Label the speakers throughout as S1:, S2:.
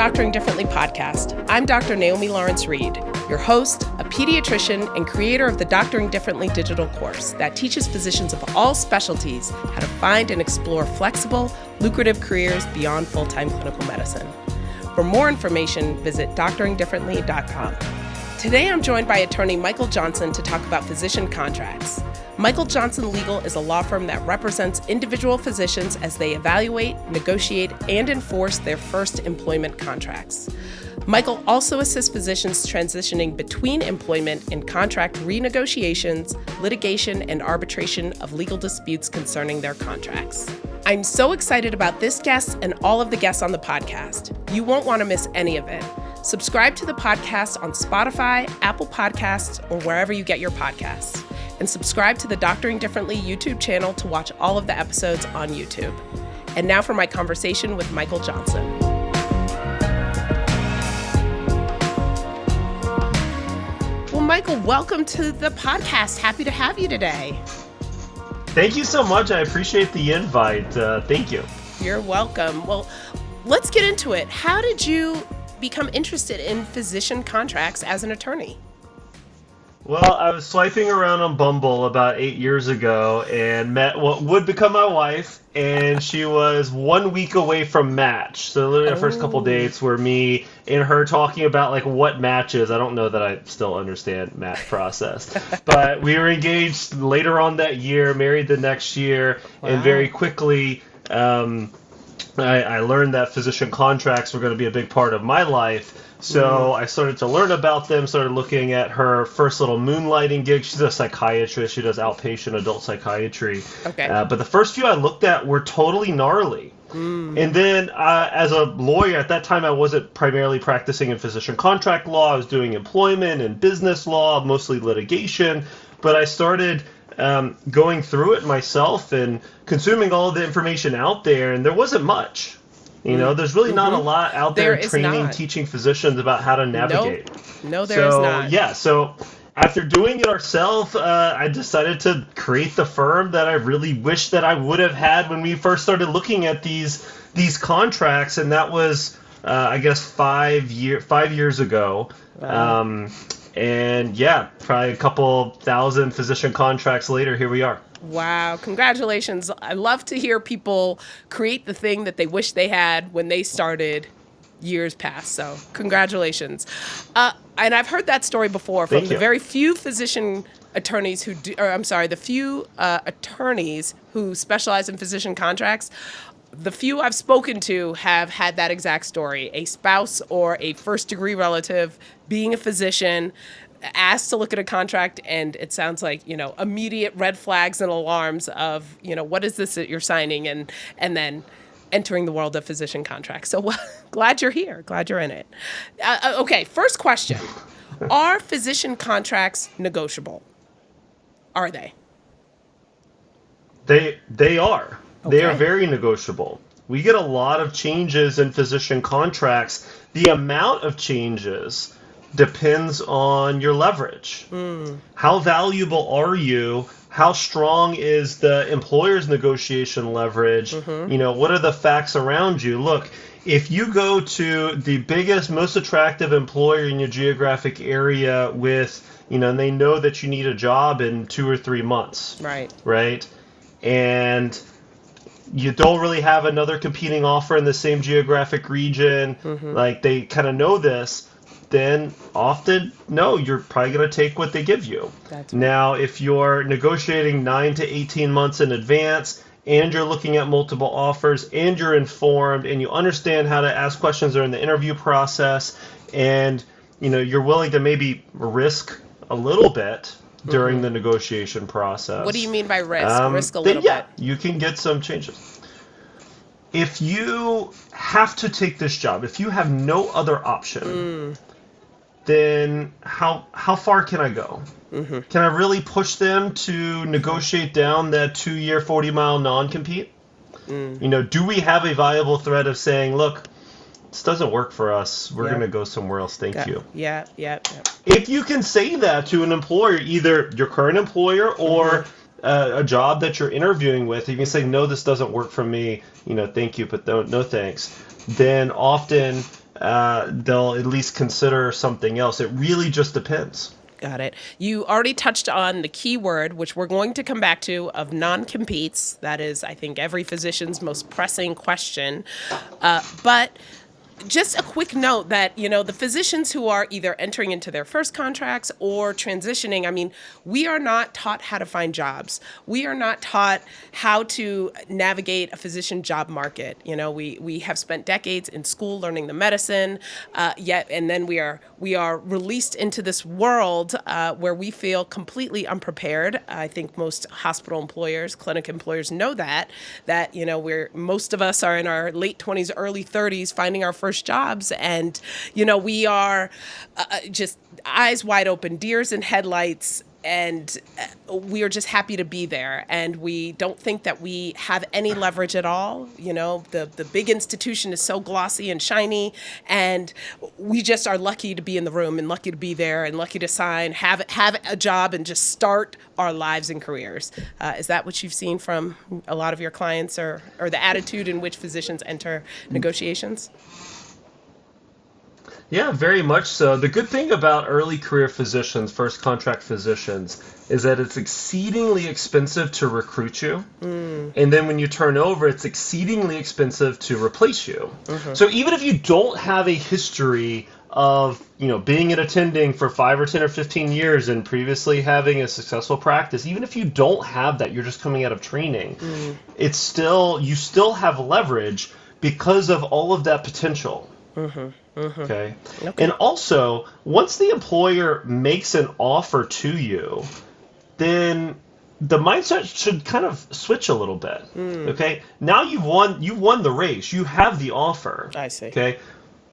S1: Doctoring Differently podcast. I'm Dr. Naomi Lawrence-Reid, your host, a pediatrician, and creator of the Doctoring Differently digital course that teaches physicians of all specialties how to find and explore flexible, lucrative careers beyond full-time clinical medicine. For more information, visit doctoringdifferently.com. Today, I'm joined by attorney Michael Johnson to talk about physician contracts. Michael Johnson Legal is a law firm that represents individual physicians as they evaluate, negotiate, and enforce their first employment contracts. Michael also assists physicians transitioning between employment and contract renegotiations, litigation, and arbitration of legal disputes concerning their contracts. I'm so excited about this guest and all of the guests on the podcast. You won't want to miss any of it. Subscribe to the podcast on Spotify, Apple Podcasts, or wherever you get your podcasts. And subscribe to the Doctoring Differently YouTube channel to watch all of the episodes on YouTube. And now for my conversation with Michael Johnson. Well, Michael, welcome to the podcast. Happy to have you today.
S2: Thank you so much. I appreciate the invite. Thank you.
S1: You're welcome. Well, let's get into it. How did you become interested in physician contracts as an attorney?
S2: Well, I was swiping around on Bumble about 8 years ago and met what would become my wife, and she was 1 week away from match. So literally the first couple dates were me and her talking about like what match is. I don't know that I still understand match process. But we were engaged later on that year, married the next year, and very quickly I learned that physician contracts were going to be a big part of my life. So I started to learn about them, started looking at her first little moonlighting gig. She's a psychiatrist. She does outpatient adult psychiatry.
S1: Okay.
S2: But the first few I looked at were totally gnarly. And then as a lawyer, at that time I wasn't primarily practicing in physician contract law. I was doing employment and business law, mostly litigation. But I started going through it myself and consuming all of the information out there, and there wasn't much. You know, there's really not a lot out there training, teaching physicians about how to navigate.
S1: No, there is not.
S2: Yeah, so after doing it ourselves, I decided to create the firm that I really wish that I would have had when we first started looking at these contracts, and that was, I guess, 5 years ago.
S1: Wow.
S2: And yeah, probably a couple thousand physician contracts later, here we are.
S1: Wow. Congratulations. I love to hear people create the thing that they wish they had when they started years past. So congratulations. And I've heard that story before from the very few physician attorneys who do, or I'm sorry, the few attorneys who specialize in physician contracts. The few I've spoken to have had that exact story. A spouse or a first-degree relative being a physician asked to look at a contract, and it sounds like, immediate red flags and alarms of, what is this that you're signing, and then entering the world of physician contracts. So glad you're here. Glad you're in it. Okay, first question. Are physician contracts negotiable? Are they?
S2: They are.
S1: Okay.
S2: They are very negotiable. We get a lot of changes in physician contracts. The amount of changes depends on your leverage. How valuable are you? How strong is the employer's negotiation leverage? What are the facts around you? Look, if you go to the biggest, most attractive employer in your geographic area with, and they know that you need a job in 2 or 3 months. Right? And you don't really have another competing offer in the same geographic region, like they kind of know this, then often, no, you're probably going to take what they give you. Now, if you're negotiating 9 to 18 months in advance, and you're looking at multiple offers, and you're informed, and you understand how to ask questions during the interview process, and you're willing to maybe risk a little bit during the negotiation process.
S1: What do you mean by risk? Risk a little bit?
S2: You can get some changes. If you have to take this job, if you have no other option, then how far can I go? Can I really push them to negotiate down that 2-year, 40-mile non-compete? Do we have a viable threat of saying, look, this doesn't work for us. We're going to go somewhere else. Thank you.
S1: Yeah.
S2: If you can say that to an employer, either your current employer or a job that you're interviewing with, you can say, no, this doesn't work for me. Thank you, but no thanks. Then often they'll at least consider something else. It really just depends.
S1: Got it. You already touched on the key word, which we're going to come back to, of non-competes. That is, I think, every physician's most pressing question. But just a quick note that, the physicians who are either entering into their first contracts or transitioning, I mean, we are not taught how to find jobs. We are not taught how to navigate a physician job market. We have spent decades in school learning the medicine, and then we are released into this world where we feel completely unprepared. I think most hospital employers, clinic employers know that most of us are in our late 20s, early 30s, finding our first jobs, and we are just eyes wide open, deers in headlights, and we are just happy to be there, and we don't think that we have any leverage at all. The big institution is so glossy and shiny, and we just are lucky to be in the room and lucky to be there and lucky to sign, have a job, and just start our lives and careers. Is that what you've seen from a lot of your clients, or the attitude in which physicians enter negotiations?
S2: Yeah, very much so. The good thing about early career physicians, first contract physicians, is that it's exceedingly expensive to recruit you. And then when you turn over, it's exceedingly expensive to replace you. So even if you don't have a history of, being an attending for 5 or 10 or 15 years and previously having a successful practice, even if you don't have that, you're just coming out of training, you still have leverage because of all of that potential. Okay. And also, once the employer makes an offer to you, then the mindset should kind of switch a little bit. Okay. Now you've won the race. You have the offer.
S1: I see.
S2: Okay.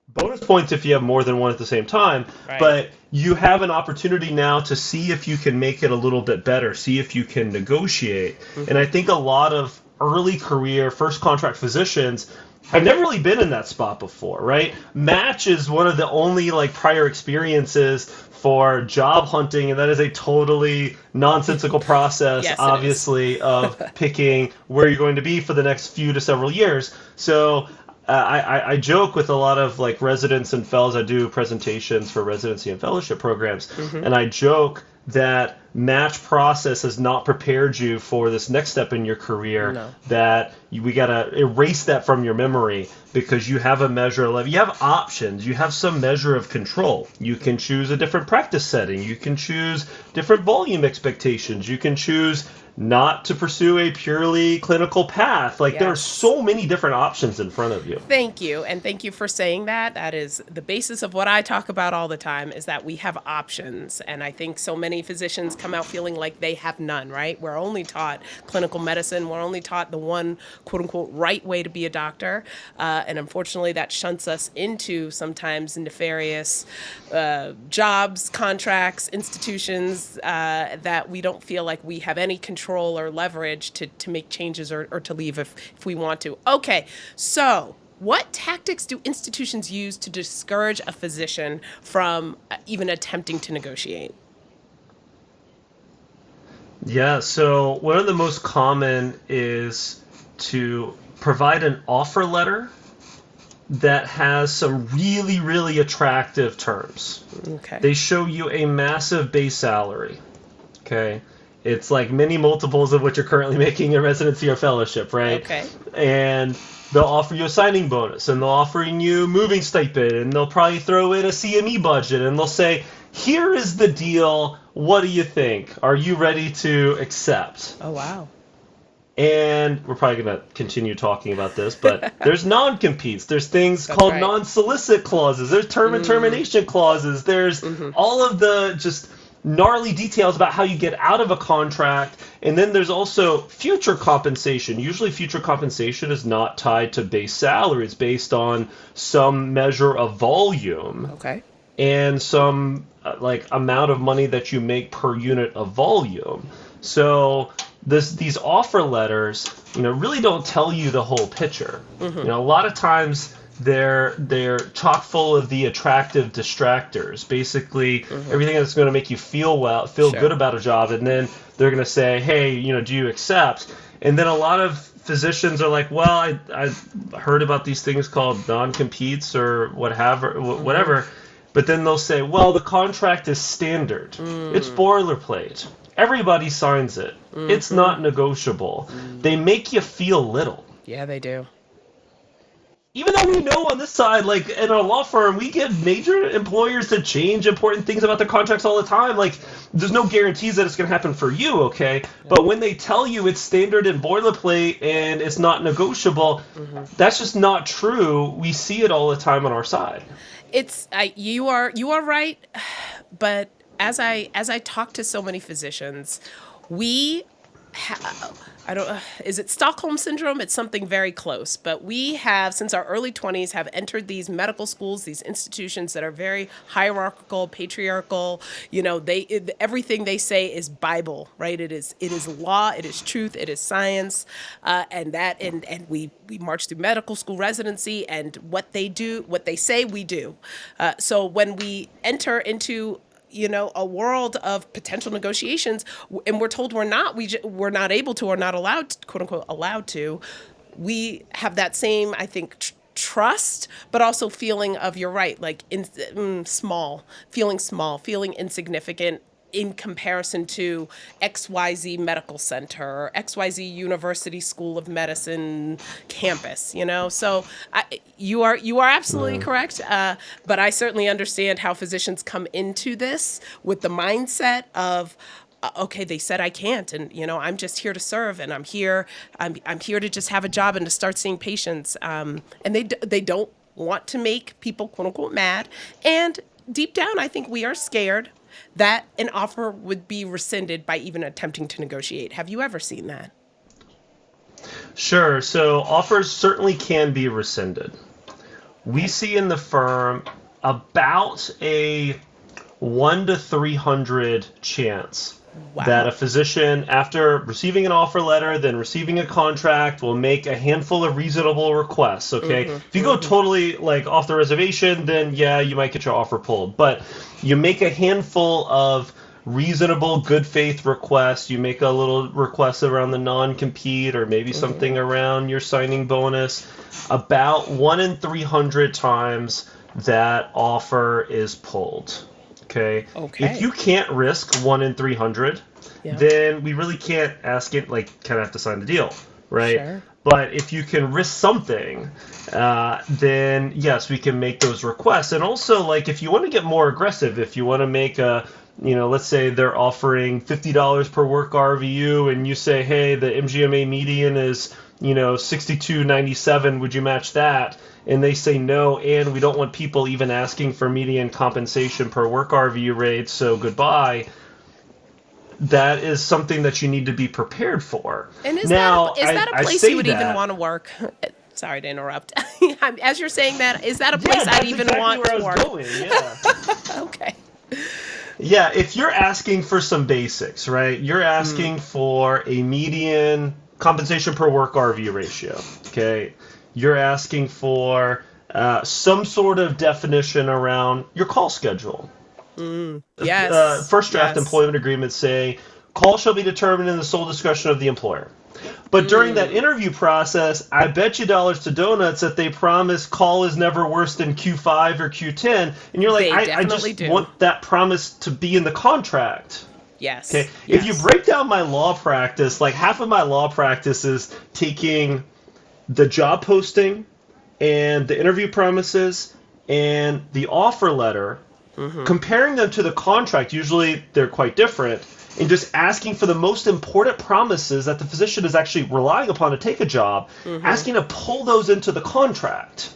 S2: Bonus points if you have more than one at the same time, right. But you have an opportunity now to see if you can make it a little bit better, see if you can negotiate. And I think a lot of early career first contract physicians have never really been in that spot before, right? Match is one of the only prior experiences for job hunting, and that is a totally nonsensical process, yes, obviously, of picking where you're going to be for the next few to several years. So I joke with a lot of residents and fellows. I do presentations for residency and fellowship programs, and I joke that match process has not prepared you for this next step in your career. No. That we got to erase that from your memory, because you have a measure of, you have options, you have some measure of control. You can choose a different practice setting, you can choose different volume expectations, you can choose not to pursue a purely clinical path. Yes. There are so many different options in front of you.
S1: Thank you. And thank you for saying that. That is the basis of what I talk about all the time, is that we have options. And I think so many physicians come out feeling like they have none, right? We're only taught clinical medicine. We're only taught the one, quote unquote, right way to be a doctor. And unfortunately, that shunts us into sometimes nefarious jobs, contracts, institutions that we don't feel like we have any control or leverage to make changes or to leave if we want to. Okay, so what tactics do institutions use to discourage a physician from even attempting to negotiate?
S2: Yeah, so one of the most common is to provide an offer letter that has some really, really attractive terms.
S1: Okay.
S2: They show you a massive base salary. Okay. It's many multiples of what you're currently making in residency or fellowship, right?
S1: Okay.
S2: And they'll offer you a signing bonus, and they'll offer you moving stipend, and they'll probably throw in a CME budget, and they'll say, here is the deal. What do you think? Are you ready to accept?
S1: Oh, wow.
S2: And we're probably going to continue talking about this, but there's non-competes. There's things called non-solicit clauses. There's term and termination clauses. There's all of the just gnarly details about how you get out of a contract. And then there's also future compensation. Usually future compensation is not tied to base salary. It's based on some measure of volume.
S1: Okay.
S2: And some amount of money that you make per unit of volume. So these offer letters, really don't tell you the whole picture. A lot of times they're chock full of the attractive distractors. Basically, everything that's going to make you feel good about a job, and then they're going to say, hey, do you accept? And then a lot of physicians are like, well, I heard about these things called non-competes or whatever, but then they'll say, well, the contract is standard. It's boilerplate. Everybody signs it. It's not negotiable. They make you feel little.
S1: Yeah, they do.
S2: Even though we know on this side, like in a law firm, we get major employers to change important things about their contracts all the time. Like, there's no guarantees that it's going to happen for you, okay? Yeah. But when they tell you it's standard and boilerplate and it's not negotiable, that's just not true. We see it all the time on our side.
S1: You are right, but as I talk to so many physicians, is it Stockholm Syndrome? It's something very close. But we have, since our early 20s, have entered these medical schools, these institutions that are very hierarchical, patriarchal. Everything they say is Bible, right? It is law, it is truth, it is science, and we march through medical school residency, and what they say, we do. So when we enter into a world of potential negotiations, and we're told we're not able to, or not allowed to, quote unquote allowed to, we have that same, I think, trust, but also feeling of, you're right, like feeling insignificant in comparison to XYZ Medical Center or XYZ University School of Medicine campus, So you are absolutely correct, but I certainly understand how physicians come into this with the mindset of, okay, they said I can't, and I'm just here to serve, and I'm here to just have a job and to start seeing patients, and they don't want to make people, quote unquote, mad, and deep down, I think we are scared that an offer would be rescinded by even attempting to negotiate. Have you ever seen that?
S2: Sure. So offers certainly can be rescinded. We see in the firm about a 1 to 300 chance that a physician, after receiving an offer letter, then receiving a contract, will make a handful of reasonable requests, okay? If you go totally, off the reservation, then, yeah, you might get your offer pulled. But you make a handful of reasonable, good faith requests. You make a little request around the non-compete or maybe something around your signing bonus. About 1 in 300 times that offer is pulled. Okay. If you can't risk 1 in 300, then we really can't ask it, kind of have to sign the deal, right? Sure. But if you can risk something, then yes, we can make those requests. And also, if you want to get more aggressive, if you want to make let's say they're offering $50 per work RVU, and you say, hey, the MGMA median is, $62.97, would you match that? And they say no, and we don't want people even asking for median compensation per work RVU rate, so goodbye. That is something that you need to be prepared for.
S1: And is that a place you would even want to work? Sorry to interrupt. As you're saying that, is that a place I'd even want to work? Going, yeah. Okay.
S2: Yeah, if you're asking for some basics, right? You're asking for a median compensation per work RVU ratio, okay? You're asking for some sort of definition around your call schedule.
S1: Yes.
S2: First draft employment agreements say, call shall be determined in the sole discretion of the employer. But during that interview process, I bet you dollars to donuts that they promise call is never worse than Q5 or Q10. And you're like, I just want that promise to be in the contract.
S1: Yes.
S2: Okay. If you break down my law practice, half of my law practice is taking the job posting and the interview promises and the offer letter, comparing them to the contract, usually they're quite different, and just asking for the most important promises that the physician is actually relying upon to take a job, asking to pull those into the contract.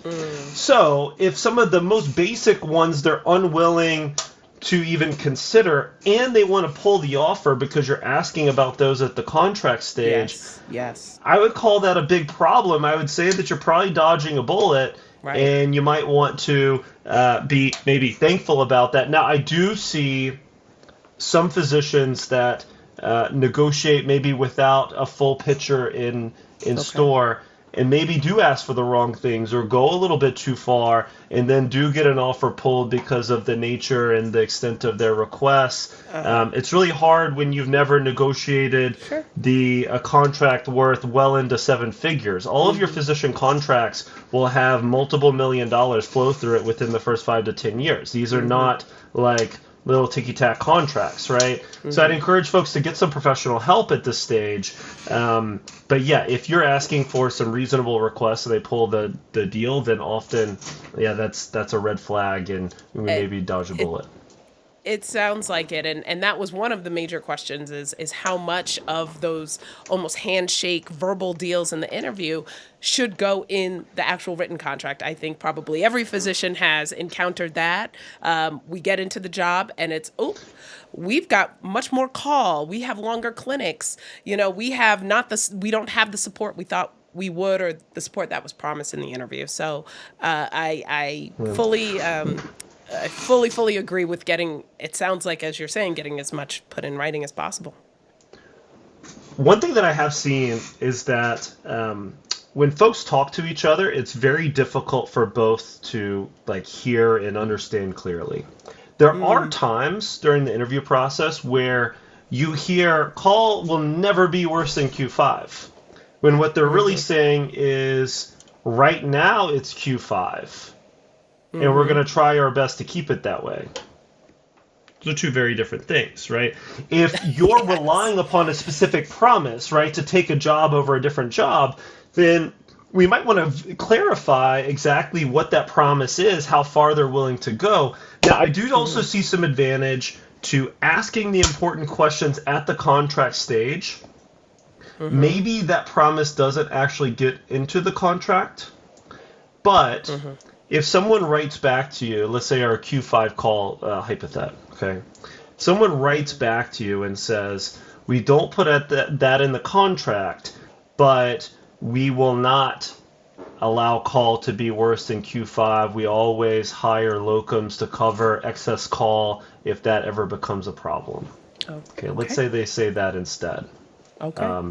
S2: So if some of the most basic ones they're unwilling to even consider, and they want to pull the offer because you're asking about those at the contract stage,
S1: yes.
S2: I would call that a big problem. I would say that you're probably dodging a bullet, and you might want to be maybe thankful about that. Now, I do see some physicians that negotiate maybe without a full picture in store, and maybe do ask for the wrong things or go a little bit too far and then do get an offer pulled because of the nature and the extent of their requests. It's really hard when you've never negotiated a contract worth well into seven figures. All of your physician contracts will have multiple $1 million flow through it within the first 5 to 10 years. These are not like little ticky-tack contracts, right? So I'd encourage folks to get some professional help at this stage. But yeah, if you're asking for some reasonable requests and they pull the deal, then often, that's a red flag and we maybe dodge a bullet.
S1: It sounds like it, and that was one of the major questions is how much of those almost handshake verbal deals in the interview should go in the actual written contract. I think probably every physician has encountered that. We get into the job and it's, we've got much more call. We have longer clinics. We don't have the support we thought we would, or the support that was promised in the interview. So I fully agree with it sounds like, as you're saying, getting as much put in writing as possible.
S2: One thing that I have seen is that when folks talk to each other, it's very difficult for both to hear and understand clearly. There are times during the interview process where you hear call will never be worse than Q5, when what they're really saying is right now it's Q5. And we're going to try our best to keep it that way. Those are two very different things, right? If you're relying upon a specific promise, right, to take a job over a different job, then we might want to clarify exactly what that promise is, how far they're willing to go. Now, I do also see some advantage to asking the important questions at the contract stage. Maybe that promise doesn't actually get into the contract, but if someone writes back to you, let's say our Q5 call hypothetical, okay? Someone writes back to you and says, we don't put that in the contract, but we will not allow call to be worse than Q5. We always hire locums to cover excess call if that ever becomes a problem. Okay, let's say they say that instead.
S1: Okay.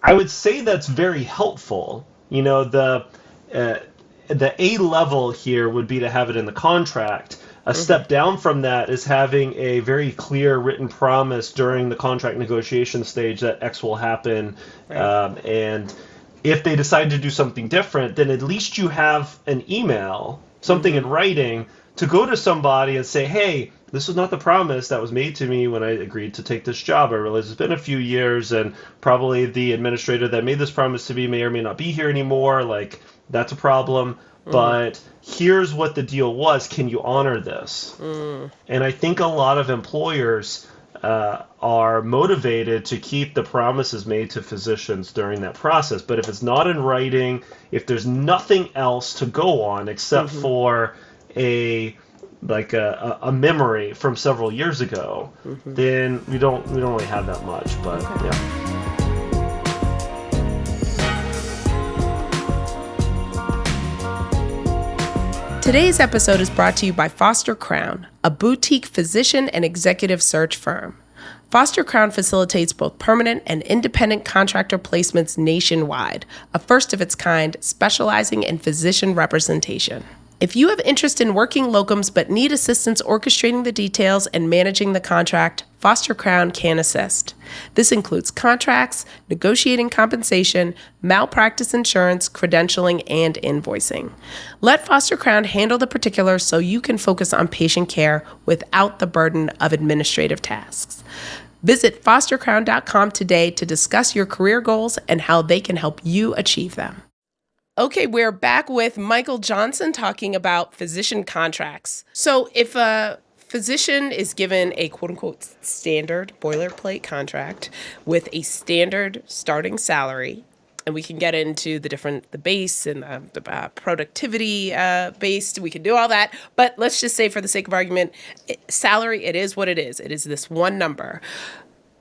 S2: I would say that's very helpful. The A level here would be to have it in the contract. A step down from that is having a very clear written promise during the contract negotiation stage that X will happen. Right. And if they decide to do something different, then at least you have an email, something in writing, to go to somebody and say, hey, this was not the promise that was made to me when I agreed to take this job. I realize it's been a few years, and probably the administrator that made this promise to me may or may not be here anymore. That's a problem. But here's what the deal was. Can you honor this? And I think a lot of employers are motivated to keep the promises made to physicians during that process. But if it's not in writing, if there's nothing else to go on except for a memory from several years ago, then we don't really have that much. But yeah.
S1: Today's episode is brought to you by Foster Crown, a boutique physician and executive search firm. Foster Crown facilitates both permanent and independent contractor placements nationwide, a first of its kind, specializing in physician representation. If you have interest in working locums but need assistance orchestrating the details and managing the contract, Foster Crown can assist. This includes contracts, negotiating compensation, malpractice insurance, credentialing, and invoicing. Let Foster Crown handle the particulars so you can focus on patient care without the burden of administrative tasks. Visit fostercrown.com today to discuss your career goals and how they can help you achieve them. Okay, we're back with Michael Johnson talking about physician contracts. So if a physician is given a quote-unquote standard boilerplate contract with a standard starting salary, and we can get into the base and the productivity based, we can do all that, but let's just say for the sake of argument, salary, it is what it is. It is this one number.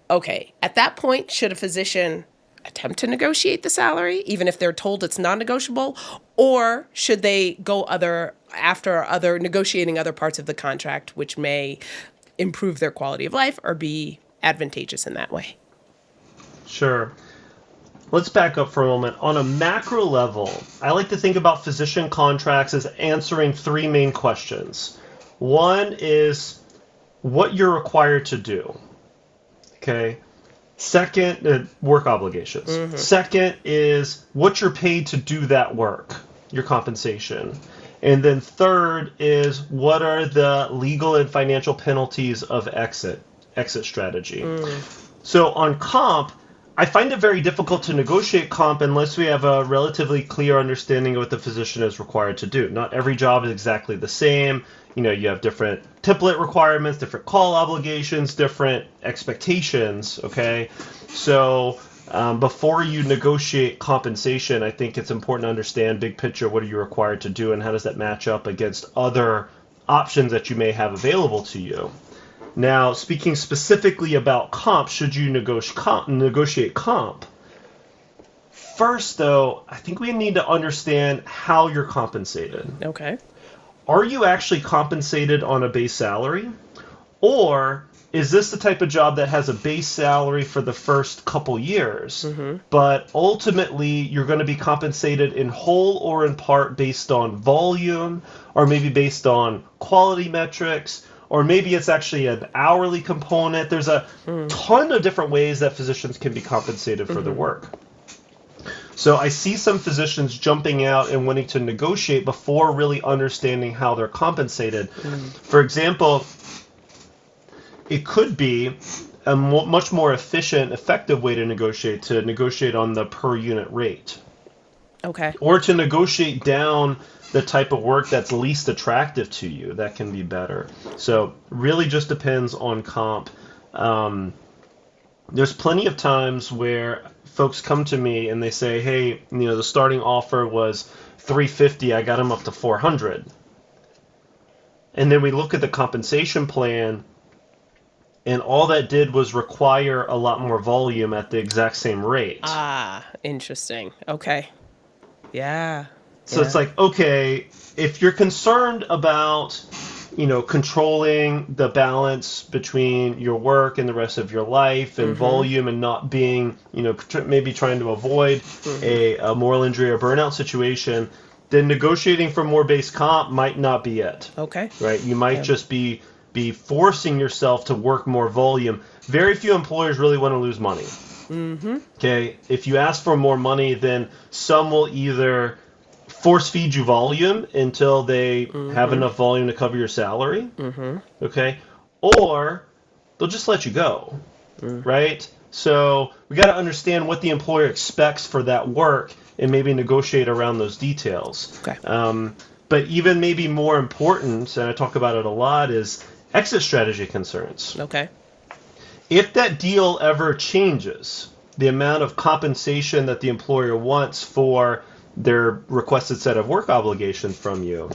S1: Okay, at that point, should a physician attempt to negotiate the salary, even if they're told it's non-negotiable, or should they go negotiating other parts of the contract, which may improve their quality of life or be advantageous in that way?
S2: Sure. let's back up for a moment. On a macro level, I like to think about physician contracts as answering three main questions. One is what you're required to do. Okay. Second, work obligations. Mm-hmm. Second is what you're paid to do that work, your compensation. And then third is what are the legal and financial penalties of exit strategy. So on comp, I find it very difficult to negotiate comp unless we have a relatively clear understanding of what the physician is required to do. Not every job is exactly the same. You have different template requirements, different call obligations, different expectations, okay? So before you negotiate compensation, I think it's important to understand big picture, what are you required to do and how does that match up against other options that you may have available to you. Now, speaking specifically about comp, should you negotiate comp? First, though, I think we need to understand how you're compensated.
S1: Okay.
S2: Are you actually compensated on a base salary? Or is this the type of job that has a base salary for the first couple years, but ultimately you're going to be compensated in whole or in part based on volume, or maybe based on quality metrics, or maybe it's actually an hourly component? There's a ton of different ways that physicians can be compensated for their work. So I see some physicians jumping out and wanting to negotiate before really understanding how they're compensated. For example, it could be a much more efficient, effective way to negotiate on the per unit rate.
S1: Okay.
S2: Or to negotiate down the type of work that's least attractive to you. That can be better. So really just depends on comp. There's plenty of times where folks come to me and they say, hey, the starting offer was $350, I got them up to $400. And then we look at the compensation plan, and all that did was require a lot more volume at the exact same rate.
S1: Ah, interesting. Okay. Yeah.
S2: So it's like, okay, if you're concerned about, controlling the balance between your work and the rest of your life and volume and not being, maybe trying to avoid a moral injury or burnout situation, then negotiating for more base comp might not be it.
S1: Okay.
S2: Right? You might just be forcing yourself to work more volume. Very few employers really want to lose money. Okay? If you ask for more money, then some will either force feed you volume until they have enough volume to cover your salary, okay? Or they'll just let you go, right? So we got to understand what the employer expects for that work and maybe negotiate around those details.
S1: Okay.
S2: But even maybe more important, and I talk about it a lot, is exit strategy concerns.
S1: Okay.
S2: If that deal ever changes, the amount of compensation that the employer wants for their requested set of work obligations from you,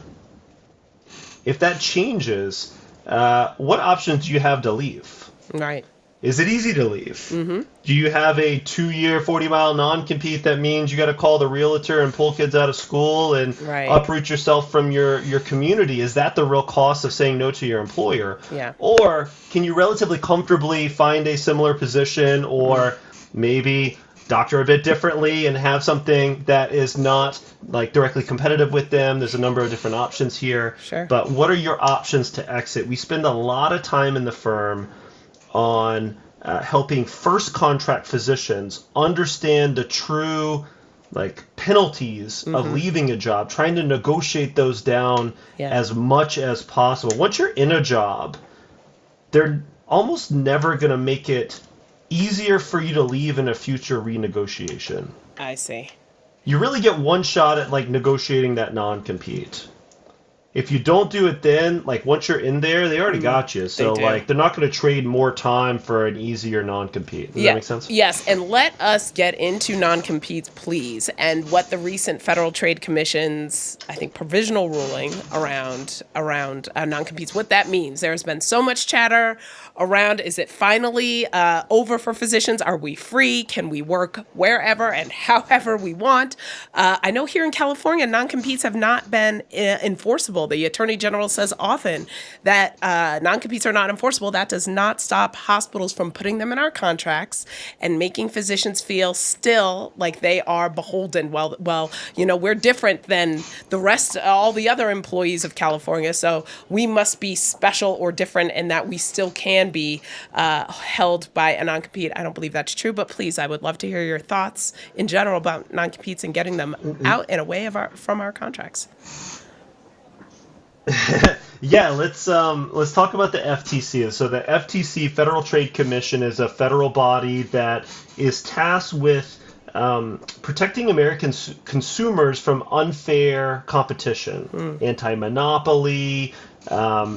S2: if that changes, what options do you have to leave?
S1: Right.
S2: Is it easy to leave? Do you have a 2-year, 40-mile non-compete that means you got to call the realtor and pull kids out of school and uproot yourself from your community? Is that the real cost of saying no to your employer?
S1: Yeah.
S2: Or can you relatively comfortably find a similar position, or maybe doctor a bit differently and have something that is not like directly competitive with them? There's a number of different options here.
S1: Sure. But
S2: what are your options to exit? We spend a lot of time in the firm on helping first contract physicians understand the true penalties of leaving a job, trying to negotiate those down as much as possible. Once you're in a job, they're almost never going to make it easier for you to leave in a future renegotiation.
S1: I see.
S2: You really get one shot at negotiating that non-compete. If you don't do it then, once you're in there, they already got you. So they're not going to trade more time for an easier non-compete. Does that make sense?
S1: Yes, and let us get into non-competes, please, and what the recent Federal Trade Commission's, I think, provisional ruling around non-competes, what that means. There's been so much chatter around, is it finally over for physicians? Are we free? Can we work wherever and however we want? I know here in California, non-competes have not been enforceable enforceable. The Attorney General says often that non-competes are not enforceable. That does not stop hospitals from putting them in our contracts and making physicians feel still like they are beholden. Well, we're different than the rest, all the other employees of California, so we must be special or different, and that we still can be held by a non-compete. I don't believe that's true, but please, I would love to hear your thoughts in general about non-competes and getting them out and away from our contracts.
S2: Yeah, let's talk about the FTC. So the FTC, Federal Trade Commission, is a federal body that is tasked with protecting American consumers from unfair competition, anti-monopoly,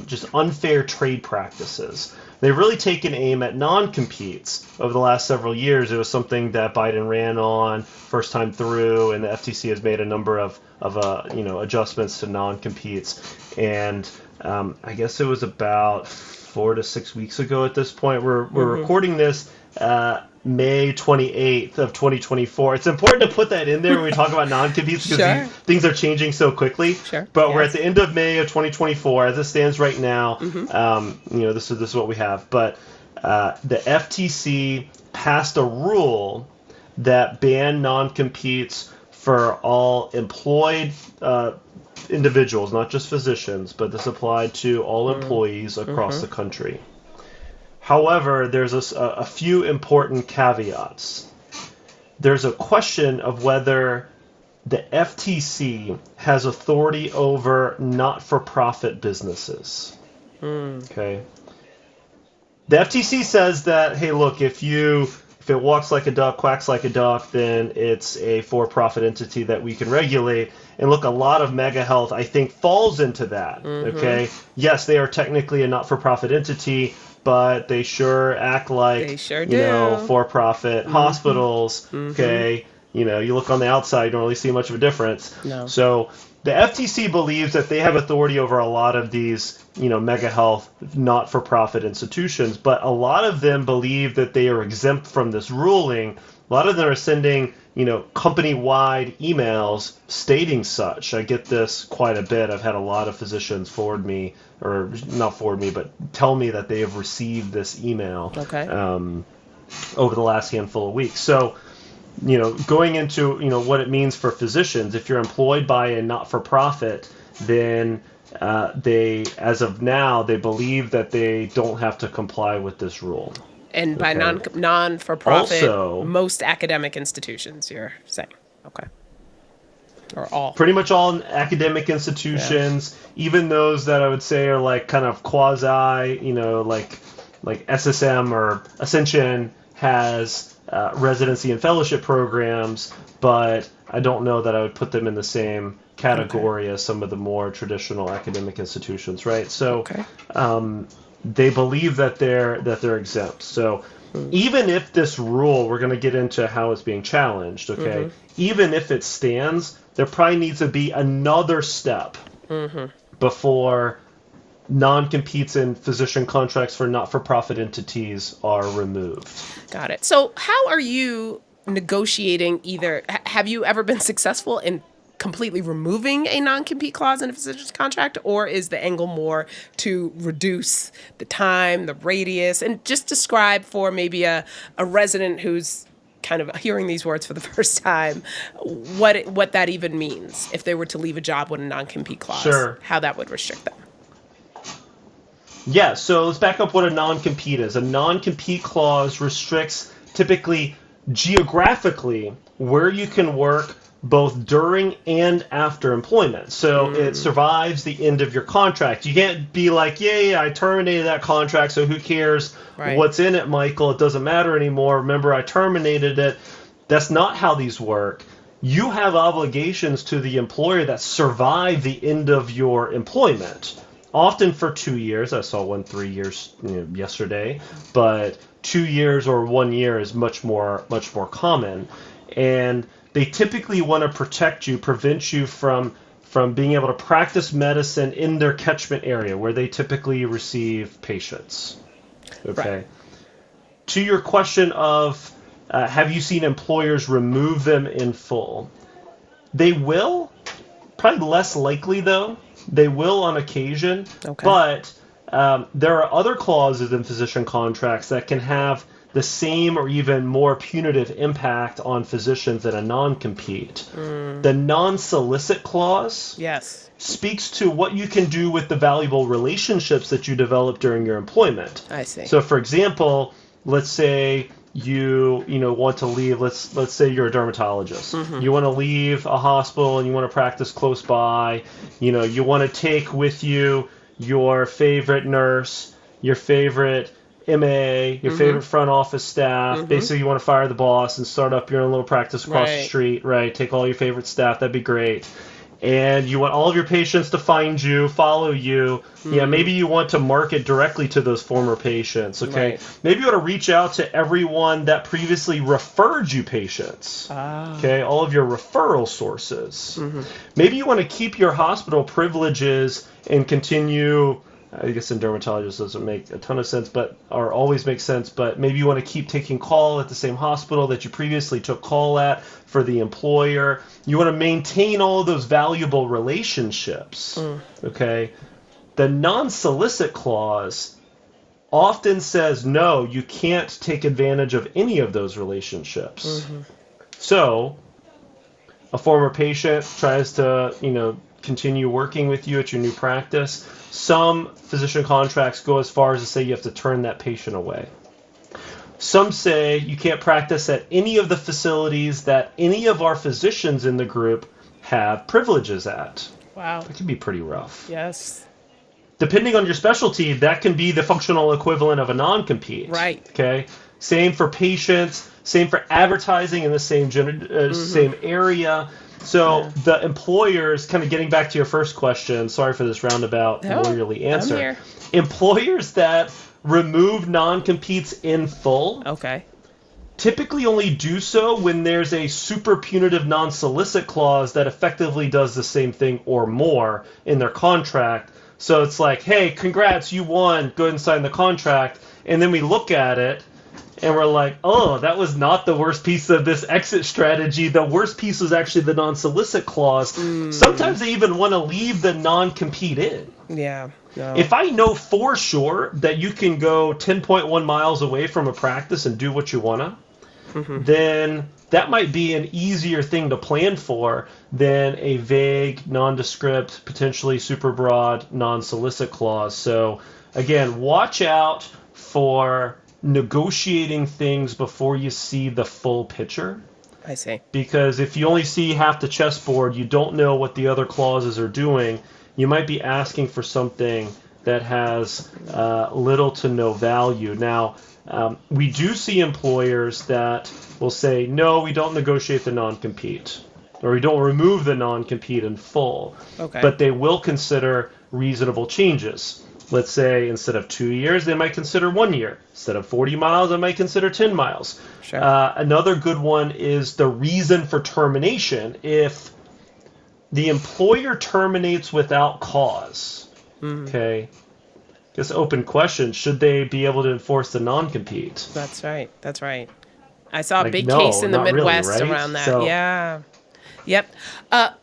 S2: just unfair trade practices. They've really taken aim at non-competes over the last several years. It was something that Biden ran on first time through, and the FTC has made a number of adjustments to non-competes. And I guess it was about 4 to 6 weeks ago at this point. We're recording this May 28th of 2024. It's important to put that in there when we talk about non-competes because things are changing so quickly. But we're at the end of May of 2024 as it stands right now. This is what we have. But the FTC passed a rule that banned non-competes for all employed individuals, not just physicians, but this applied to all employees across the country. However, there's a few important caveats. There's a question of whether the FTC has authority over not-for-profit businesses. Okay. The FTC says that, hey, look, if it walks like a duck, quacks like a duck, then it's a for-profit entity that we can regulate. And look, a lot of mega health, I think, falls into that. Okay. Yes, they are technically a not-for-profit entity, but they sure act like for-profit hospitals. Okay, you look on the outside, you don't really see much of a difference.
S1: No.
S2: So the FTC believes that they have authority over a lot of these, mega health not-for-profit institutions, but a lot of them believe that they are exempt from this ruling. A lot of them are sending, company-wide emails stating such. I get this quite a bit. I've had a lot of physicians tell me that they have received this email over the last handful of weeks. So, going into, what it means for physicians, if you're employed by a not-for-profit, then they, as of now, they believe that they don't have to comply with this rule.
S1: And by non-for-profit, also, most academic institutions, you're saying. Okay. Or all.
S2: Pretty much all academic institutions, even those that I would say are like kind of quasi, like SSM or Ascension has residency and fellowship programs, but I don't know that I would put them in the same category as some of the more traditional academic institutions, right? So they believe that they're exempt. So even if this rule, we're going to get into how it's being challenged, even if it stands, there probably needs to be another step before non-competes in physician contracts for not-for-profit entities are removed.
S1: Got it. So how are you negotiating have you ever been successful in completely removing a non-compete clause in a physician's contract, or is the angle more to reduce the time, the radius, and just describe for maybe a resident who's kind of hearing these words for the first time, what that even means if they were to leave a job with a non-compete clause, how that would restrict them?
S2: Yeah, so let's back up what a non-compete is. A non-compete clause restricts typically geographically where you can work both during and after employment. So it survives the end of your contract. You can't be like, I terminated that contract, so who cares what's in it, Michael? It doesn't matter anymore. Remember, I terminated it. That's not how these work. You have obligations to the employer that survive the end of your employment, often for 2 years. I saw one 3 years yesterday, but 2 years or 1 year is much more common. And they typically want to prevent you from being able to practice medicine in their catchment area where they typically receive patients. Okay. Right. To your question of have you seen employers remove them in full? They will, probably less likely, though. They will on occasion.
S1: Okay.
S2: But there are other clauses in physician contracts that can have the same or even more punitive impact on physicians than a non-compete. The non-solicit clause speaks to what you can do with the valuable relationships that you develop during your employment.
S1: I see.
S2: So, for example, let's say you want to leave. Let's say you're a dermatologist. You want to leave a hospital and you want to practice close by. You want to take with you your favorite nurse, your favorite MA, your favorite front office staff. Basically, you want to fire the boss and start up your own little practice across the street, right? Take all your favorite staff. That'd be great. And you want all of your patients to find you, follow you. Yeah, maybe you want to market directly to those former patients, okay? Maybe you want to reach out to everyone that previously referred you patients, okay? All of your referral sources. Maybe you want to keep your hospital privileges and continue. I guess in dermatologists doesn't make a ton of sense, or always makes sense, but maybe you want to keep taking call at the same hospital that you previously took call at for the employer. You want to maintain all of those valuable relationships, okay? The non-solicit clause often says, no, you can't take advantage of any of those relationships. So, a former patient tries to, continue working with you at your new practice. Some physician contracts go as far as to say you have to turn that patient away. Some say you can't practice at any of the facilities that any of our physicians in the group have privileges at.
S1: Wow.
S2: That can be pretty rough.
S1: Yes.
S2: Depending on your specialty, that can be the functional equivalent of a non-compete.
S1: Right.
S2: Okay. Same for patients. Same for advertising in the same same area. So the employers, kind of getting back to your first question, sorry for this roundabout lawyerly answer.
S1: I'm here.
S2: Employers that remove non-competes in full typically only do so when there's a super punitive non-solicit clause that effectively does the same thing or more in their contract. So it's like, hey, congrats, you won, go ahead and sign the contract. And then we look at it and we're like, oh, that was not the worst piece of this exit strategy. The worst piece was actually the non-solicit clause. Sometimes they even want to leave the non-compete in.
S1: Yeah. No.
S2: If I know for sure that you can go 10.1 miles away from a practice and do what you want to, then that might be an easier thing to plan for than a vague, nondescript, potentially super broad non-solicit clause. So, again, watch out for negotiating things before you see the full picture.
S1: I see.
S2: Because if you only see half the chessboard, you don't know what the other clauses are doing. You might be asking for something that has little to no value. Now, we do see employers that will say, no, we don't negotiate the non-compete, or we don't remove the non-compete in full. But they will consider reasonable changes. Let's say instead of 2 years, they might consider 1 year. Instead of 40 miles, they might consider 10 miles.
S1: Sure.
S2: Another good one is the reason for termination. If the employer terminates without cause, okay, just open question, should they be able to enforce the non-compete?
S1: That's right. I saw a big case in the Midwest
S2: really, right?
S1: around that. Yeah. Yep.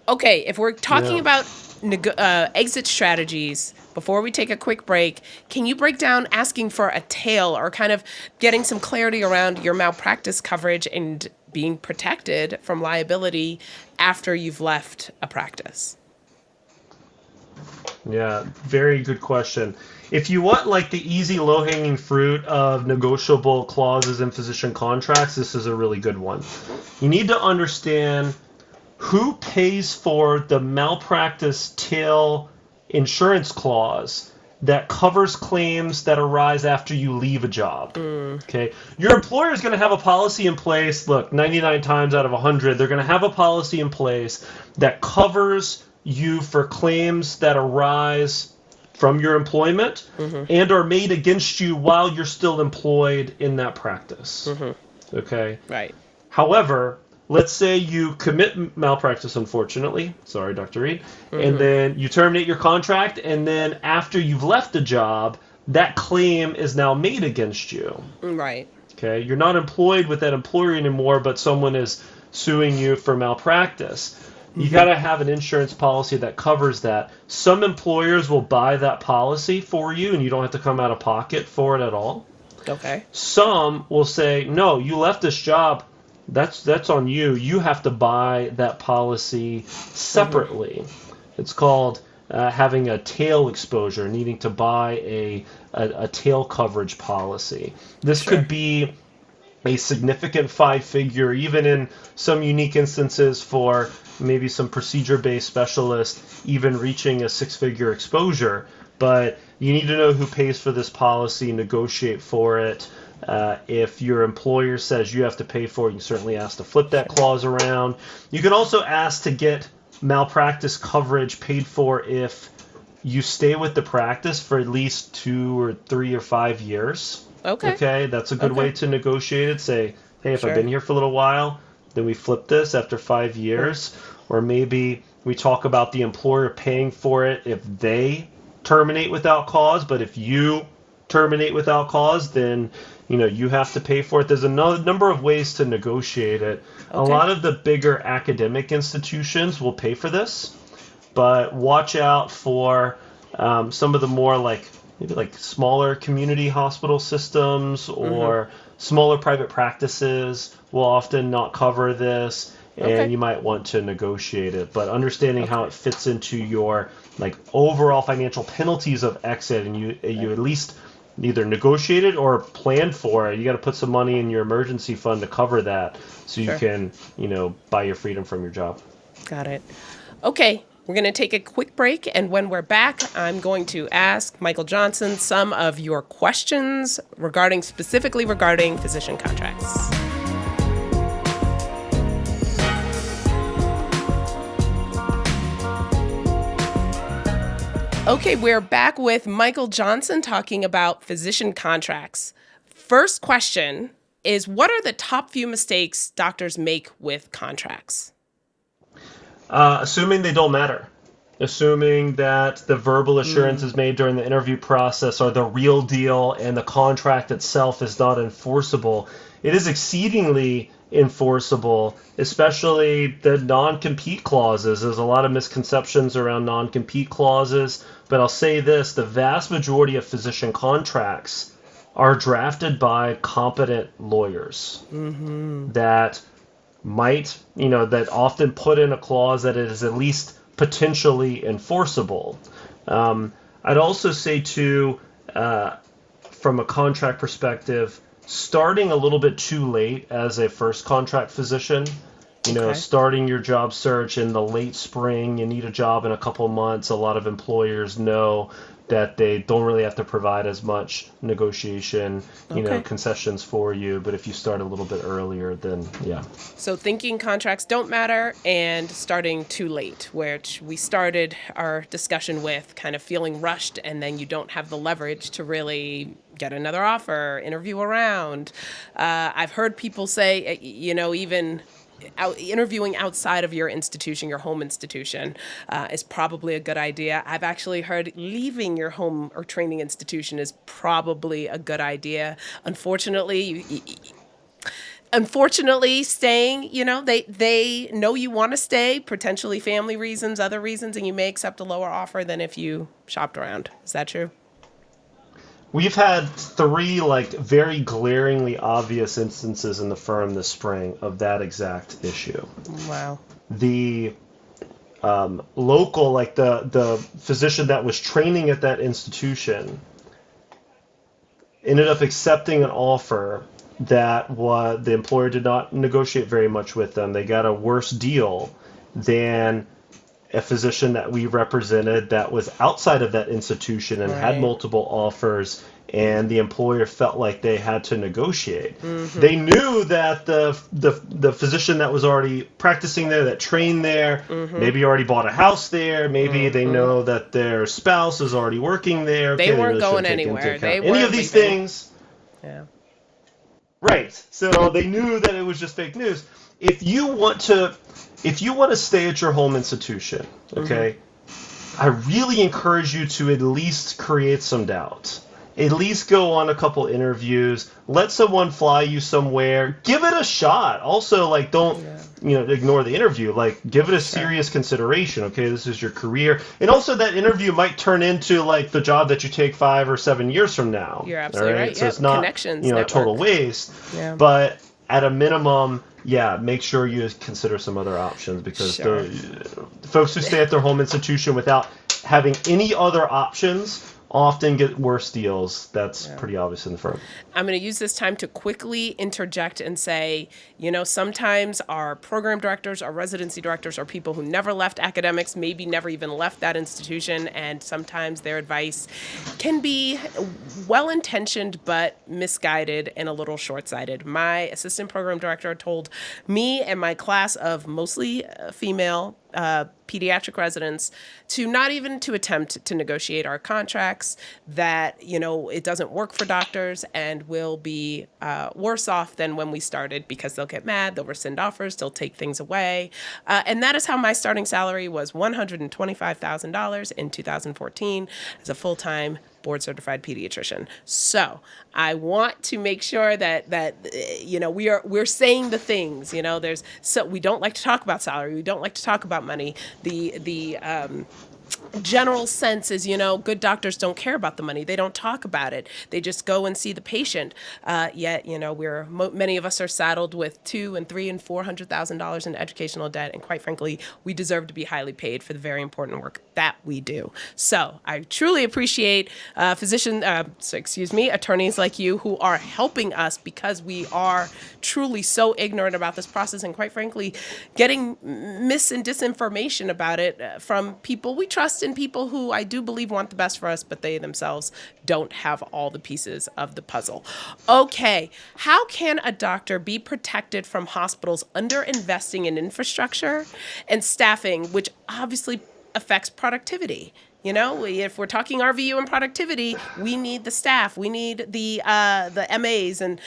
S1: Okay, if we're talking about exit strategies, before we take a quick break, can you break down asking for a tail or kind of getting some clarity around your malpractice coverage and being protected from liability after you've left a practice?
S2: Yeah, very good question. If you want like the easy low-hanging fruit of negotiable clauses in physician contracts, this is a really good one. You need to understand who pays for the malpractice tail insurance clause that covers claims that arise after you leave a job. Okay, your employer is going to have a policy in place. Look, 99 times out of 100, they're going to have a policy in place that covers you for claims that arise from your employment and are made against you while you're still employed in that practice. Okay?
S1: Right.
S2: However, let's say you commit malpractice, unfortunately. Sorry, Dr. Reid. And then you terminate your contract, and then after you've left the job, that claim is now made against you.
S1: Right.
S2: Okay? You're not employed with that employer anymore, but someone is suing you for malpractice. You got to have an insurance policy that covers that. Some employers will buy that policy for you, and you don't have to come out of pocket for it at all.
S1: Okay.
S2: Some will say, no, you left this job. That's on you. You have to buy that policy separately. It's called having a tail exposure, needing to buy a tail coverage policy. This could be a significant five-figure, even in some unique instances for maybe some procedure-based specialists, even reaching a six-figure exposure. But you need to know who pays for this policy, negotiate for it. If your employer says you have to pay for it, you can certainly ask to flip that clause around. You can also ask to get malpractice coverage paid for if you stay with the practice for at least 2 or 3 or 5 years. Okay, that's a good way to negotiate it. Say, hey, if I've been here for a little while, then we flip this after 5 years. Or maybe we talk about the employer paying for it if they terminate without cause, but if you terminate without cause, then you have to pay for it. There's a number of ways to negotiate it. A lot of the bigger academic institutions will pay for this, but watch out for some of the more maybe smaller community hospital systems or smaller private practices will often not cover this, and you might want to negotiate it. But understanding how it fits into your overall financial penalties of exit, and you at least either negotiate it or plan for it. You got to put some money in your emergency fund to cover that, so you can buy your freedom from your job.
S1: Got it. Okay. We're going to take a quick break, and when we're back, I'm going to ask Michael Johnson some of your questions specifically regarding physician contracts. Okay, we're back with Michael Johnson talking about physician contracts. First question is, what are the top few mistakes doctors make with contracts?
S2: Assuming they don't matter. Assuming that the verbal assurances made during the interview process are the real deal and the contract itself is not enforceable. It is exceedingly enforceable, especially the non-compete clauses. There's a lot of misconceptions around non-compete clauses, but I'll say this, the vast majority of physician contracts are drafted by competent lawyers that might, that often put in a clause that it is at least potentially enforceable. I'd also say, too, from a contract perspective, starting a little bit too late as a first contract physician, starting your job search in the late spring, you need a job in a couple months. A lot of employers know that they don't really have to provide as much negotiation, concessions for you. But if you start a little bit earlier, then yeah.
S1: So thinking contracts don't matter and starting too late, which we started our discussion with, kind of feeling rushed, and then you don't have the leverage to really get another offer, interview around. I've heard people say, even interviewing outside of your institution, your home institution, is probably a good idea. I've actually heard leaving your home or training institution is probably a good idea. Unfortunately, staying, they know you want to stay, potentially family reasons, other reasons, and you may accept a lower offer than if you shopped around. Is that true?
S2: We've had 3 very glaringly obvious instances in the firm this spring of that exact issue.
S1: Wow.
S2: The local, the physician that was training at that institution ended up accepting an offer that the employer did not negotiate very much with them. They got a worse deal than a physician that we represented that was outside of that institution and had multiple offers, and the employer felt like they had to negotiate. They knew that the physician that was already practicing there, that trained there, maybe already bought a house there, maybe they know that their spouse is already working there.
S1: They weren't going anywhere.
S2: Any of these things.
S1: Yeah.
S2: Right. So they knew that it was just fake news. If you want to stay at your home institution, okay, I really encourage you to at least create some doubt at least go on a couple interviews, let someone fly you somewhere, give it a shot. Also, like, don't ignore the interview. Like, give it a serious consideration. Okay, this is your career, and also that interview might turn into like the job that you take 5 or 7 years from now.
S1: You're absolutely right.
S2: So it's not a total waste. Yeah. But at a minimum, make sure you consider some other options, because the folks who stay at their home institution without having any other options often get worse deals. That's pretty obvious in the firm.
S1: I'm going to use this time to quickly interject and say, sometimes our program directors, our residency directors are people who never left academics, maybe never even left that institution, and sometimes their advice can be well-intentioned but misguided and a little short-sighted. My assistant program director told me and my class of mostly female pediatric residents to not even to attempt to negotiate our contracts, that, it doesn't work for doctors and will be worse off than when we started, because they'll get mad, they'll rescind offers, they'll take things away. And that is how my starting salary was $125,000 in 2014 as a full-time board-certified pediatrician. So I want to make sure that we're saying the things. We don't like to talk about salary. We don't like to talk about money. The general sense is, good doctors don't care about the money. They don't talk about it. They just go and see the patient. Yet, many of us are saddled with $200,000 and $300,000 and $400,000 in educational debt, and quite frankly, we deserve to be highly paid for the very important work that we do. So I truly appreciate attorneys like you who are helping us, because we are truly so ignorant about this process, and quite frankly, getting mis and disinformation about it from people we trust and people who I do believe want the best for us, but they themselves don't have all the pieces of the puzzle. Okay, how can a doctor be protected from hospitals under-investing in infrastructure and staffing, which obviously affects productivity? If we're talking RVU and productivity, we need the staff, we need the MAs, and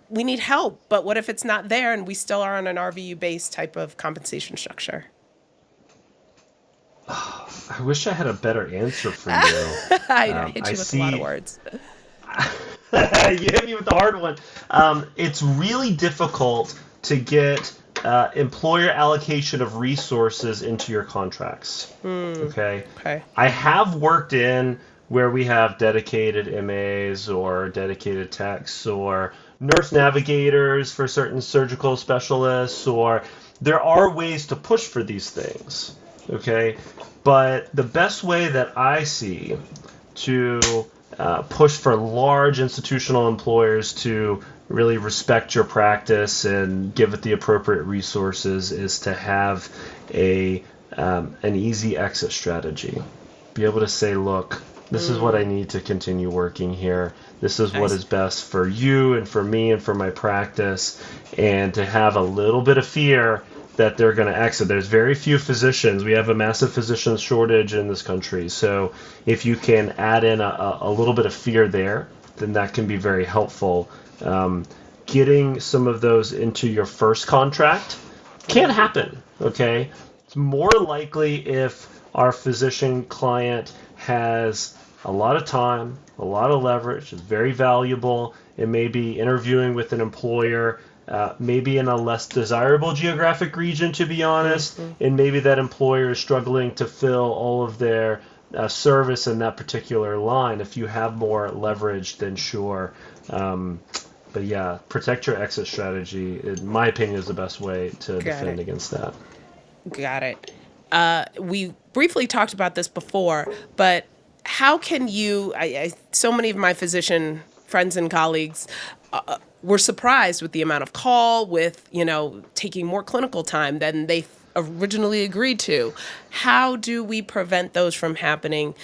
S1: we need help. But what if it's not there and we still are on an RVU-based type of compensation structure?
S2: I wish I had a better answer for you.
S1: I hit you with a lot of words.
S2: You hit me with the hard one. It's really difficult to get employer allocation of resources into your contracts. Okay. I have worked in where we have dedicated MAs or dedicated techs or nurse navigators for certain surgical specialists, or there are ways to push for these things. Okay, but the best way that I see to push for large institutional employers to really respect your practice and give it the appropriate resources is to have an easy exit strategy. Be able to say, look, this is what I need to continue working here. This is what is best for you and for me and for my practice, and to have a little bit of fear that they're going to exit. There's very few physicians. We have a massive physician shortage in this country. So if you can add in a little bit of fear there, then that can be very helpful. Getting some of those into your first contract can happen, okay? It's more likely if our physician client has a lot of time, a lot of leverage, is very valuable. It may be interviewing with an employer maybe in a less desirable geographic region, to be honest, and maybe that employer is struggling to fill all of their service in that particular line. If you have more leverage, then sure. But yeah, protect your exit strategy, in my opinion, is the best way to defend against that.
S1: Got it. We briefly talked about this before, but how can you, so many of my physician friends and colleagues were surprised with the amount of call, with, taking more clinical time than they originally agreed to. How do we prevent those from happening?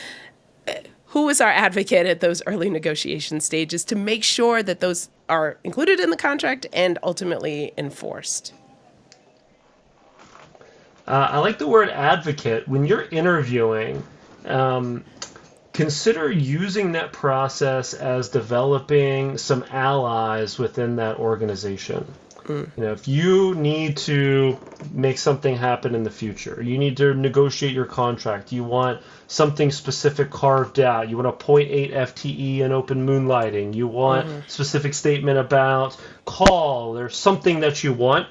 S1: Who is our advocate at those early negotiation stages to make sure that those are included in the contract and ultimately enforced?
S2: I like the word advocate. When you're interviewing, consider using that process as developing some allies within that organization. If you need to make something happen in the future, you need to negotiate your contract, you want something specific carved out, you want a zero point 0.8 FTE in open moonlighting, you want specific statement about call or something that you want,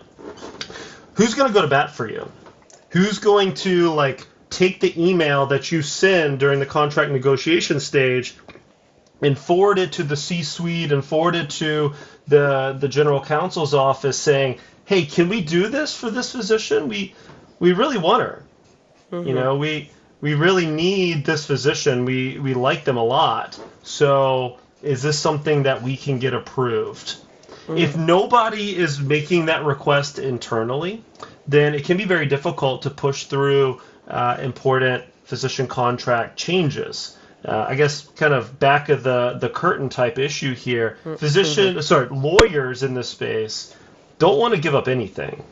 S2: who's going to go to bat for you? Who's going to take the email that you send during the contract negotiation stage and forward it to the C-suite and forward it to the general counsel's office saying, hey, can we do this for this physician? We really want her. We really need this physician. We like them a lot. So is this something that we can get approved? If nobody is making that request internally, then it can be very difficult to push through important physician contract changes. I guess kind of back of the curtain type issue here, lawyers in this space don't want to give up anything.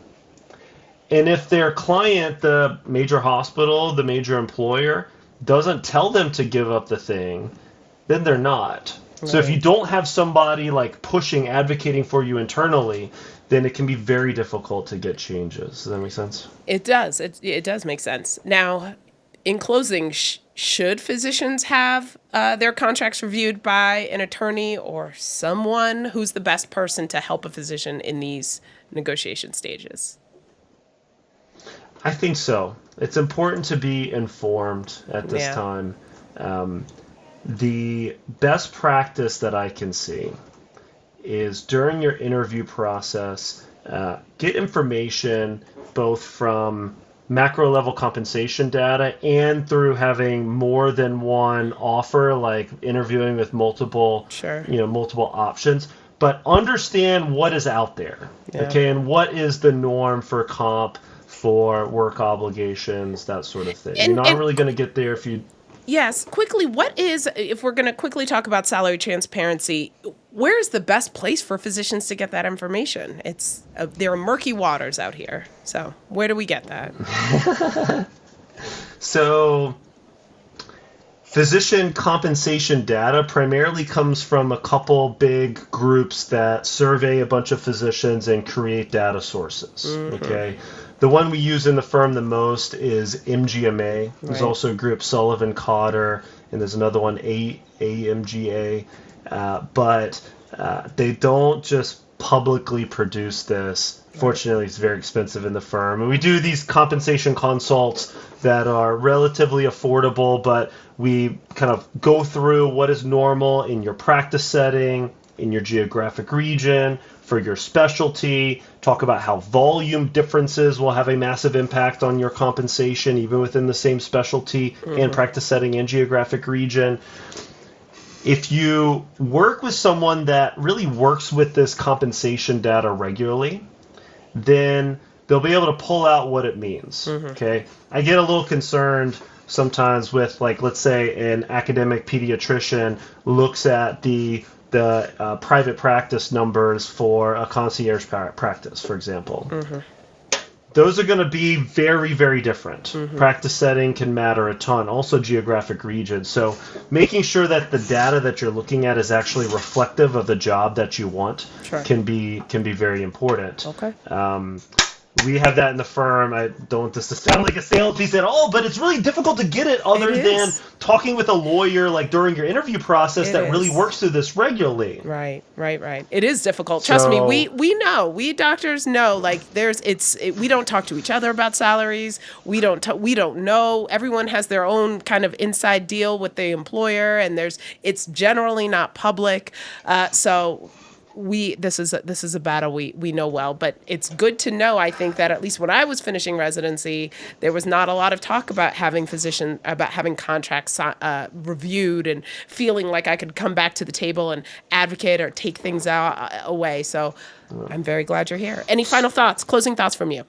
S2: And if their client, the major hospital, the major employer, doesn't tell them to give up the thing, then they're not. Right. So if you don't have somebody pushing, advocating for you internally, then it can be very difficult to get changes. Does that make sense?
S1: It does. It does make sense. Now, in closing, should physicians have their contracts reviewed by an attorney or someone who's the best person to help a physician in these negotiation stages?
S2: I think so. It's important to be informed at this time. The best practice that I can see is during your interview process, get information both from macro level compensation data and through having more than one offer, like interviewing with multiple options, but understand what is out there. Okay, and what is the norm for comp, for work obligations, that sort of thing. You're not really going to get there if you...
S1: Yes, quickly, if we're going to quickly talk about salary transparency, where is the best place for physicians to get that information? There are murky waters out here. So where do we get that?
S2: So physician compensation data primarily comes from a couple big groups that survey a bunch of physicians and create data sources. Okay. The one we use in the firm the most is MGMA. There's also a group, Sullivan Cotter, and there's another one, AMGA. But they don't just publicly produce this. Fortunately, it's very expensive in the firm. And we do these compensation consults that are relatively affordable, but we kind of go through what is normal in your practice setting, in your geographic region, for your specialty, talk about how volume differences will have a massive impact on your compensation, even within the same specialty and practice setting and geographic region. If you work with someone that really works with this compensation data regularly, then they'll be able to pull out what it means. Okay, I get a little concerned sometimes with, let's say an academic pediatrician looks at the private practice numbers for a concierge practice, for example. Those are going to be very, very different. Practice setting can matter a ton. Also geographic region. So making sure that the data that you're looking at is actually reflective of the job that you want can be very important.
S1: Okay.
S2: We have that in the firm. I don't want this to sound like a sales piece at all, but it's really difficult to get it other than talking with a lawyer during your interview process that really works through this regularly.
S1: Right. It is difficult. Trust me, we know. We doctors know. We don't talk to each other about salaries. We don't know. Everyone has their own kind of inside deal with the employer, and it's generally not public. So this is a battle we know well, but it's good to know, I think, that at least when I was finishing residency, there was not a lot of talk about having contracts reviewed and feeling like I could come back to the table and advocate or take things away. So I'm very glad you're here. Any final thoughts, closing thoughts from you?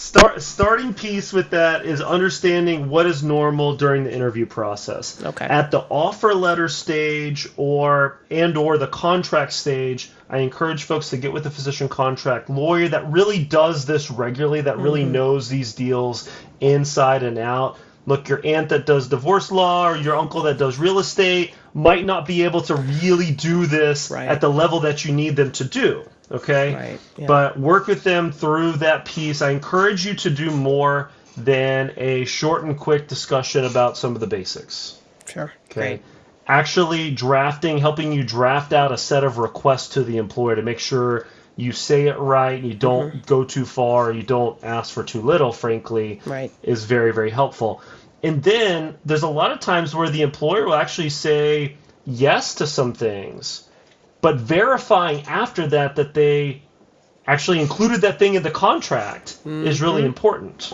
S2: Starting piece with that is understanding what is normal during the interview process.
S1: Okay.
S2: At the offer letter stage or the contract stage, I encourage folks to get with a physician contract lawyer that really does this regularly, that really knows these deals inside and out. look, your aunt that does divorce law or your uncle that does real estate might not be able to really do this at the level that you need them to do. Okay?
S1: Right. Yeah.
S2: But work with them through that piece. I encourage you to do more than a short and quick discussion about some of the basics.
S1: Sure.
S2: Okay.
S1: Great.
S2: Actually helping you draft out a set of requests to the employer to make sure you say it right, you don't go too far, you don't ask for too little, frankly, is very, very helpful. And then there's a lot of times where the employer will actually say yes to some things, but verifying after that they actually included that thing in the contract is really important.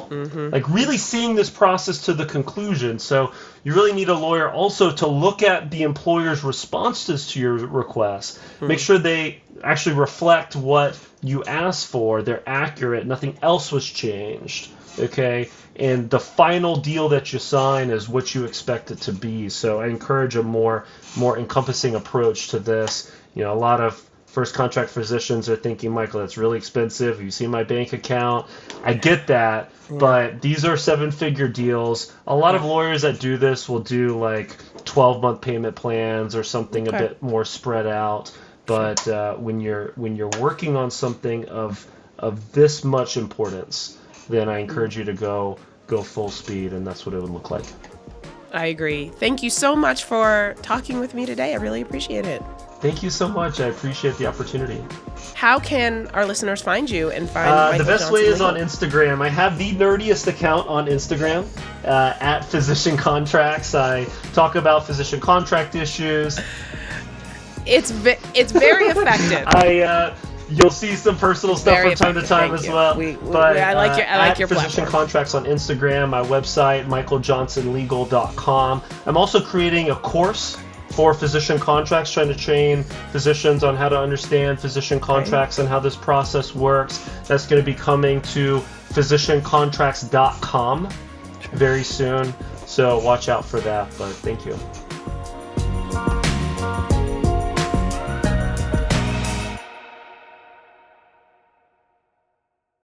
S2: Like really seeing this process to the conclusion. So you really need a lawyer also to look at the employer's responses to your request. Make sure they actually reflect what you asked for. They're accurate. Nothing else was changed. Okay? And the final deal that you sign is what you expect it to be. So I encourage a more encompassing approach to this. A lot of first contract physicians are thinking, Michael, that's really expensive. You see my bank account. I get that, but these are 7-figure deals. A lot of lawyers that do this will do like 12-month payment plans or something a bit more spread out. But when you're working on something of this much importance, then I encourage you to go full speed, and that's what it would look like.
S1: I agree. Thank you so much for talking with me today. I really appreciate it.
S2: Thank you so much. I appreciate the opportunity.
S1: How can our listeners find you and find Michael
S2: the best
S1: Johnson
S2: way is
S1: Legal?
S2: on Instagram. I have the nerdiest account on Instagram, at Physician Contracts. I talk about physician contract issues.
S1: It's very effective.
S2: You'll see some personal stuff from time to time as well.
S1: I like your
S2: Physician
S1: platform.
S2: Contracts on Instagram, my website, michaeljohnsonlegal.com. I'm also creating a course for physician contracts, trying to train physicians on how to understand physician contracts and how this process works. That's going to be coming to physiciancontracts.com very soon. So watch out for that. But thank you.